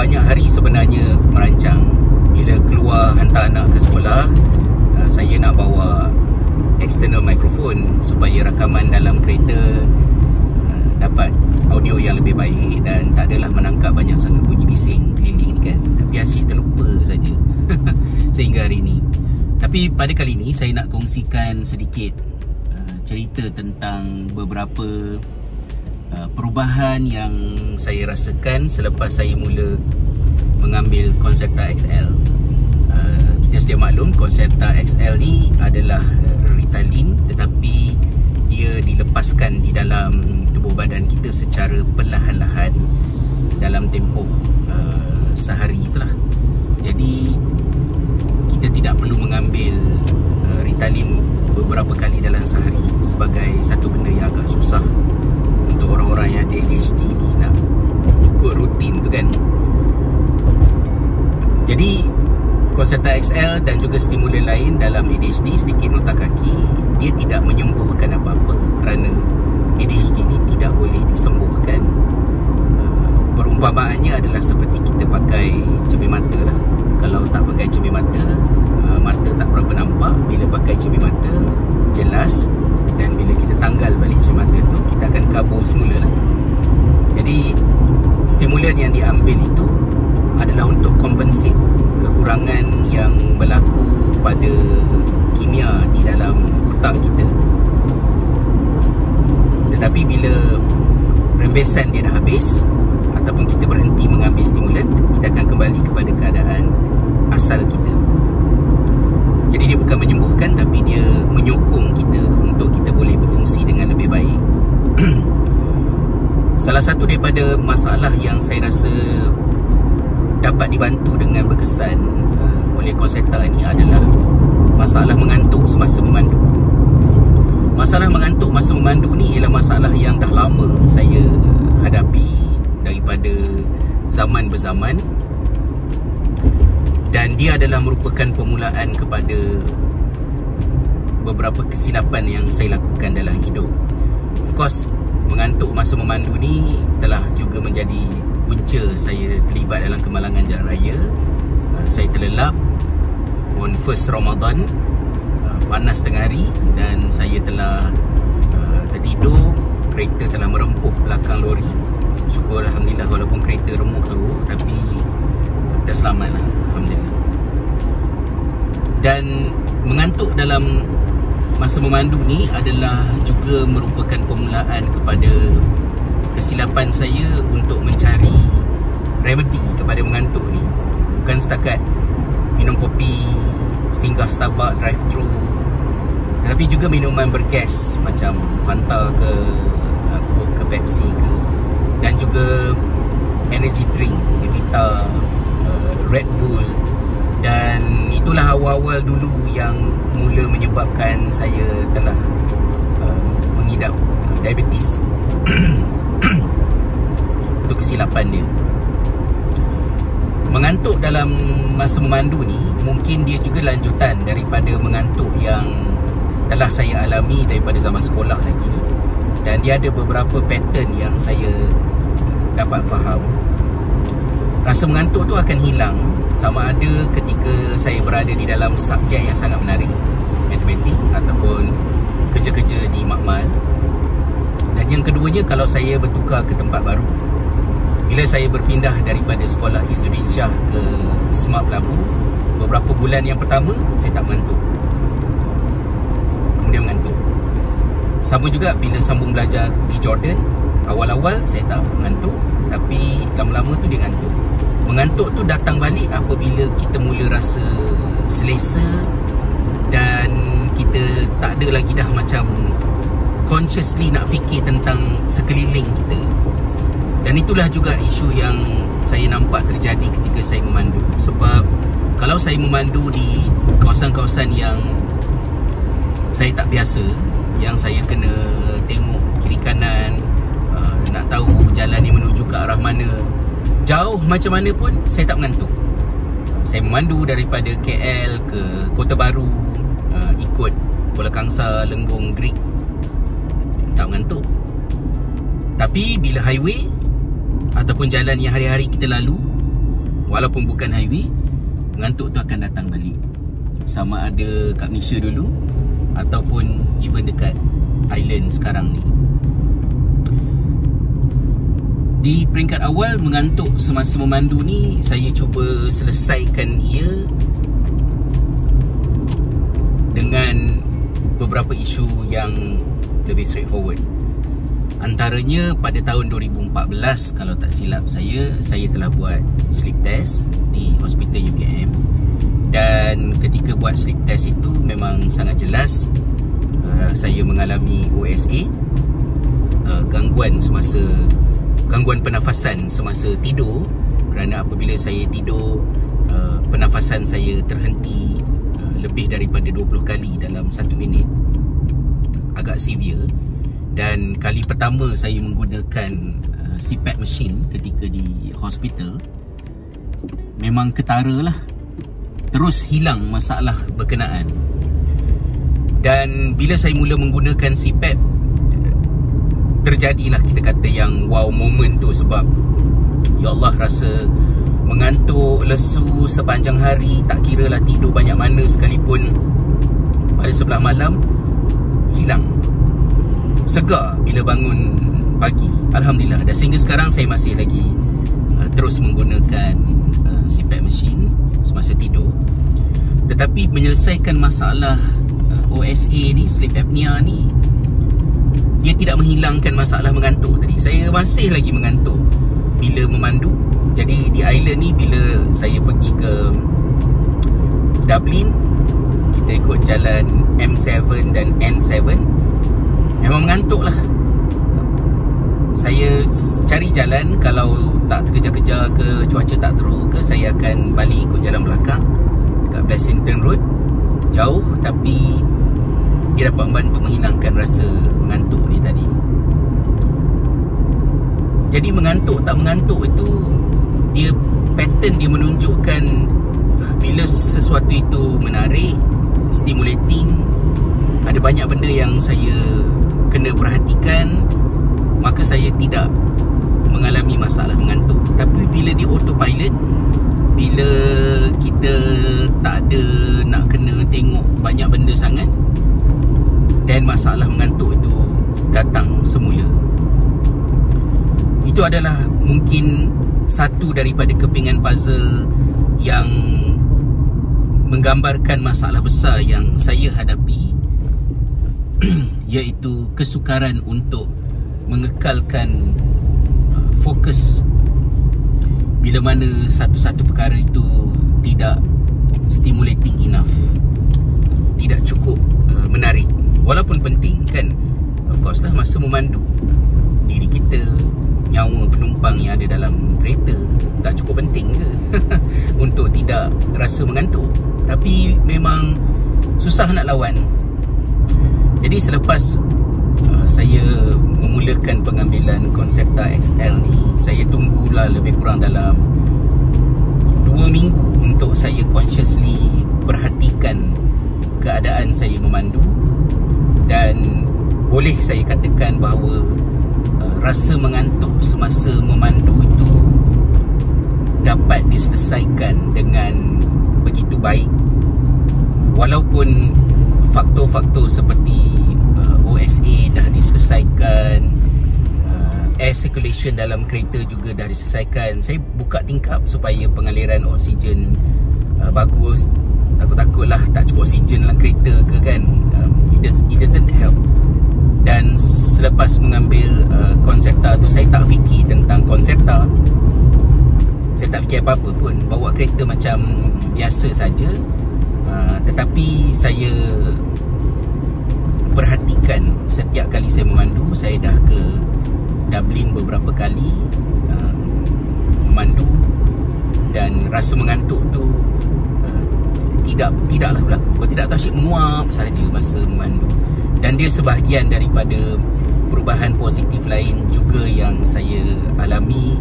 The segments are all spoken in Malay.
banyak hari sebenarnya merancang. Bila keluar hantar anak ke sekolah, saya nak bawa external microphone supaya rakaman dalam kereta dapat audio yang lebih baik dan tak adalah menangkap banyak sangat bunyi bising keliling ni kan. Tapi asyik terlupa saja sehingga hari ini. Tapi pada kali ini saya nak kongsikan sedikit cerita tentang beberapa perubahan yang saya rasakan selepas saya mula mengambil Concerta XL. Kita sedia maklum Concerta XL ni adalah Ritalin, tetapi dia dilepaskan di dalam tubuh badan kita secara perlahan-lahan dalam tempoh sehari itulah. Jadi kita tidak perlu mengambil Ritalin beberapa kali dalam sehari sebagai satu benda yang agak susah untuk orang-orang yang ada ADHD ni nak ikut rutin tu kan. Jadi Concerta XL dan juga stimulan lain dalam ADHD, sedikit nota kaki, dia tidak menyembuhkan apa-apa kerana ADHD ni tidak boleh disembuhkan. Perumpamaannya adalah seperti kita pakai cermin mata lah. Kalau tak pakai cermin mata, mata tak berapa nampak. Bila pakai cermin mata, jelas. Dan bila kita tanggal balik cermin mata tu, kita akan kabur semula lah. Jadi stimulan yang diambil itu adalah untuk compensate kekurangan yang berlaku pada kimia di dalam otak kita. Tetapi bila rembesan dia dah habis ataupun kita berhenti mengambil stimulan, kita akan kembali kepada keadaan asal kita. Jadi dia bukan menyembuhkan, tapi dia menyokong kita untuk kita boleh berfungsi dengan lebih baik. Salah satu daripada masalah yang saya rasa dapat dibantu dengan berkesan oleh Concerta ni adalah masalah mengantuk semasa memandu. Masalah mengantuk masa memandu ni ialah masalah yang dah lama saya hadapi daripada zaman berzaman, dan dia adalah merupakan permulaan kepada beberapa kesilapan yang saya lakukan dalam hidup. Of course, mengantuk masa memandu ni telah juga menjadi punca saya terlibat dalam kemalangan jalan raya. Saya terlelap on first Ramadan, panas tengah hari, dan saya telah tertidur. Kereta telah merempuh belakang lori. Syukur Alhamdulillah, walaupun kereta remuk tu, tapi kita selamat lah, Alhamdulillah. Dan mengantuk dalam masa memandu ni adalah juga merupakan permulaan kepada kesilapan saya untuk mencari remedy kepada mengantuk ni. Bukan setakat minum kopi, singgah Starbucks drive-thru, tetapi juga minuman bergas macam Fanta ke Coke ke Pepsi ke, dan juga energy drink, Vita, Red Bull. Dan itulah awal-awal dulu yang mula menyebabkan saya telah mengidap diabetes. Itu kesilapan dia. Mengantuk dalam masa memandu ni mungkin dia juga lanjutan daripada mengantuk yang telah saya alami daripada zaman sekolah lagi. Dan dia ada beberapa pattern yang saya dapat faham. Rasa mengantuk tu akan hilang sama ada ketika saya berada di dalam subjek yang sangat menarik, matematik ataupun kerja-kerja di makmal. Dan yang keduanya, kalau saya bertukar ke tempat baru. Bila saya berpindah daripada sekolah Izzuddin Shah ke Smart Labu, beberapa bulan yang pertama saya tak mengantuk, kemudian mengantuk. Sama juga bila sambung belajar di Jordan, awal-awal saya tak mengantuk, tapi lama-lama tu dia mengantuk. Mengantuk tu datang balik apabila kita mula rasa selesa dan kita tak ada lagi dah macam consciously nak fikir tentang sekeliling kita. Dan itulah juga isu yang saya nampak terjadi ketika saya memandu. Sebab kalau saya memandu di kawasan-kawasan yang saya tak biasa, yang saya kena tengok kiri kanan, nak tahu jalan ni menuju ke arah mana, jauh macam mana pun saya tak mengantuk. Saya memandu daripada KL ke Kota Baru, ikut Kuala Kangsar, Lenggong, Greek, tak mengantuk. Tapi bila highway ataupun jalan yang hari-hari kita lalu, walaupun bukan highway, mengantuk tu akan datang balik. Sama ada kat Malaysia dulu ataupun even dekat island sekarang ni. Di peringkat awal, mengantuk semasa memandu ni, saya cuba selesaikan ia dengan beberapa isu yang lebih straightforward. Antaranya pada tahun 2014, kalau tak silap saya telah buat sleep test di Hospital UKM. Dan ketika buat sleep test itu memang sangat jelas saya mengalami OSA, gangguan pernafasan semasa tidur. Kerana apabila saya tidur, pernafasan saya terhenti lebih daripada 20 kali dalam 1 minit. Agak severe. Dan kali pertama saya menggunakan CPAP machine ketika di hospital, memang ketara lah, terus hilang masalah berkenaan. Dan bila saya mula menggunakan CPAP, terjadilah kita kata yang wow moment tu. Sebab ya Allah, rasa mengantuk, lesu sepanjang hari, tak kira lah tidur banyak mana sekalipun, pada sebelah malam hilang. Segar bila bangun pagi, Alhamdulillah. Dan sehingga sekarang saya masih lagi terus menggunakan CPAP machine semasa tidur. Tetapi menyelesaikan masalah OSA ni, sleep apnea ni, dia tidak menghilangkan masalah mengantuk tadi. Saya masih lagi mengantuk bila memandu. Jadi di island ni, bila saya pergi ke Dublin, kita ikut jalan M7 dan N7, memang mengantuk lah. Saya cari jalan, kalau tak terkejar-kejar ke, cuaca tak teruk ke, saya akan balik ikut jalan belakang dekat Blessington Road. Jauh, tapi dia dapat membantu menghilangkan rasa mengantuk ni tadi. Jadi mengantuk tak mengantuk itu, dia pattern dia menunjukkan bila sesuatu itu menarik, stimulating, ada banyak benda yang saya kena perhatikan, maka saya tidak mengalami masalah mengantuk. Tapi bila di autopilot, bila kita tak ada nak kena tengok banyak benda sangat, dan masalah mengantuk itu datang semula. Itu adalah mungkin satu daripada kepingan puzzle yang menggambarkan masalah besar yang saya hadapi, iaitu kesukaran untuk mengekalkan fokus bila mana satu-satu perkara itu tidak stimulating enough, tidak cukup menarik. Walaupun penting kan, of course lah, masa memandu, diri kita, nyawa penumpang yang ada dalam kereta tak cukup penting ke untuk tidak rasa mengantuk? Tapi memang susah nak lawan. Jadi selepas saya memulakan pengambilan Concepta XL ni, saya tunggulah lebih kurang dalam 2 minggu untuk saya consciously perhatikan keadaan saya memandu. Dan boleh saya katakan bahawa rasa mengantuk semasa memandu itu dapat diselesaikan dengan begitu baik. Walaupun faktor-faktor seperti OSA dah diselesaikan, air circulation dalam kereta juga dah diselesaikan. Saya buka tingkap supaya pengaliran oksigen bagus. Takut-takutlah tak cukup oksigen dalam kereta ke kan. It doesn't help. Dan selepas mengambil Concepta tu, saya tak fikir tentang Concepta. Saya tak fikir apa-apa pun, bawa kereta macam biasa saja. Tetapi saya perhatikan setiap kali saya memandu. Saya dah ke Dublin beberapa kali memandu, dan rasa mengantuk tu tidaklah berlaku. Kau tidak tahu, asyik menguap saja masa memandu. Dan dia sebahagian daripada perubahan positif lain juga yang saya alami,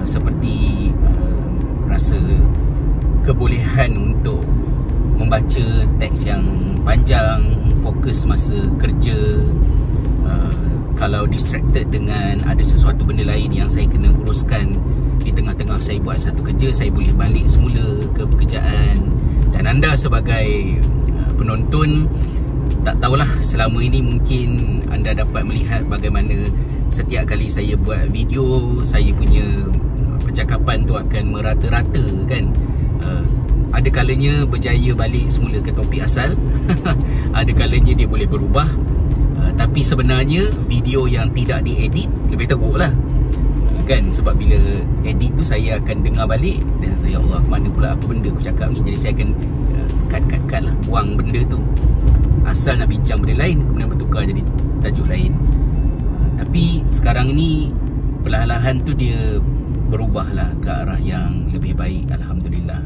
seperti rasa kebolehan untuk membaca teks yang panjang, fokus masa kerja. Kalau distracted dengan ada sesuatu benda lain yang saya kena uruskan di tengah-tengah saya buat satu kerja, saya boleh balik semula ke pekerjaan. Dan anda sebagai penonton, tak tahulah selama ini mungkin anda dapat melihat bagaimana setiap kali saya buat video, saya punya percakapan tu akan merata-rata kan. Ada kalanya berjaya balik semula ke topik asal. Ada kalanya dia boleh berubah. Tapi sebenarnya video yang tidak diedit lebih teruk lah kan. Sebab bila edit tu saya akan dengar balik dan ya Allah, mana pula apa benda aku cakap ni. Jadi saya akan cut lah, buang benda tu. Asal nak bincang benda lain, kemudian bertukar jadi tajuk lain. Tapi sekarang ni perlahan-lahan tu dia berubah lah ke arah yang lebih baik, Alhamdulillah.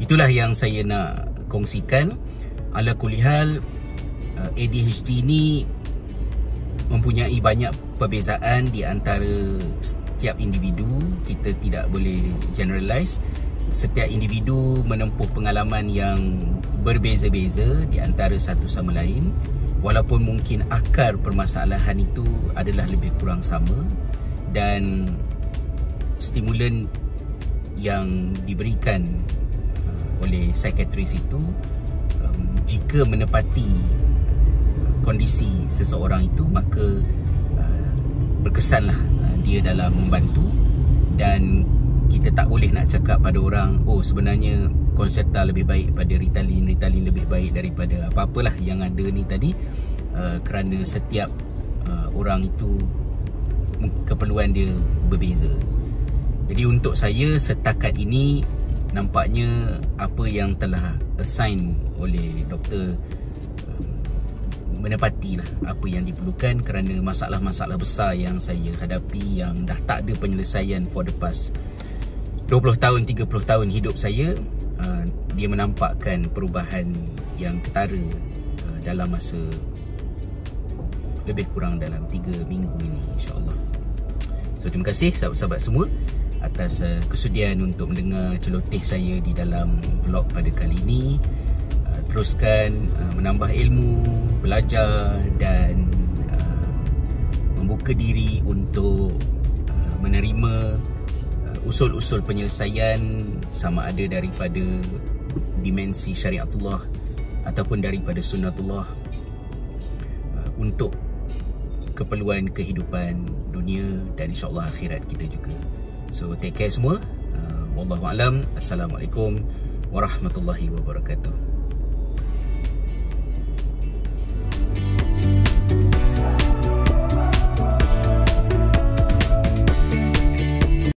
Itulah yang saya nak kongsikan. Ala kulihal, ADHD ni mempunyai banyak perbezaan di antara setiap individu. Kita tidak boleh generalize. Setiap individu menempuh pengalaman yang berbeza-beza di antara satu sama lain. Walaupun mungkin akar permasalahan itu adalah lebih kurang sama, dan stimulan yang diberikan oleh psikiatris itu jika menepati kondisi seseorang itu, maka berkesanlah dia dalam membantu. Dan kita tak boleh nak cakap pada orang, oh sebenarnya Concerta lebih baik pada Ritalin, Ritalin lebih baik daripada apa-apalah yang ada ni tadi. Kerana setiap orang itu keperluan dia berbeza. Jadi untuk saya setakat ini, nampaknya apa yang telah assign oleh doktor menepatilah apa yang diperlukan, kerana masalah-masalah besar yang saya hadapi yang dah tak ada penyelesaian for the past 20 tahun, 30 tahun hidup saya, dia menampakkan perubahan yang ketara dalam masa lebih kurang dalam 3 minggu ini, insyaAllah. So terima kasih sahabat-sahabat semua atas kesudian untuk mendengar celoteh saya di dalam vlog pada kali ini. Teruskan menambah ilmu, belajar dan membuka diri untuk menerima usul-usul penyelesaian, sama ada daripada dimensi syariatullah ataupun daripada sunnatullah, untuk keperluan kehidupan dunia dan insyaAllah akhirat kita juga. So take care semua. Wallahualam. Assalamualaikum warahmatullahi wabarakatuh.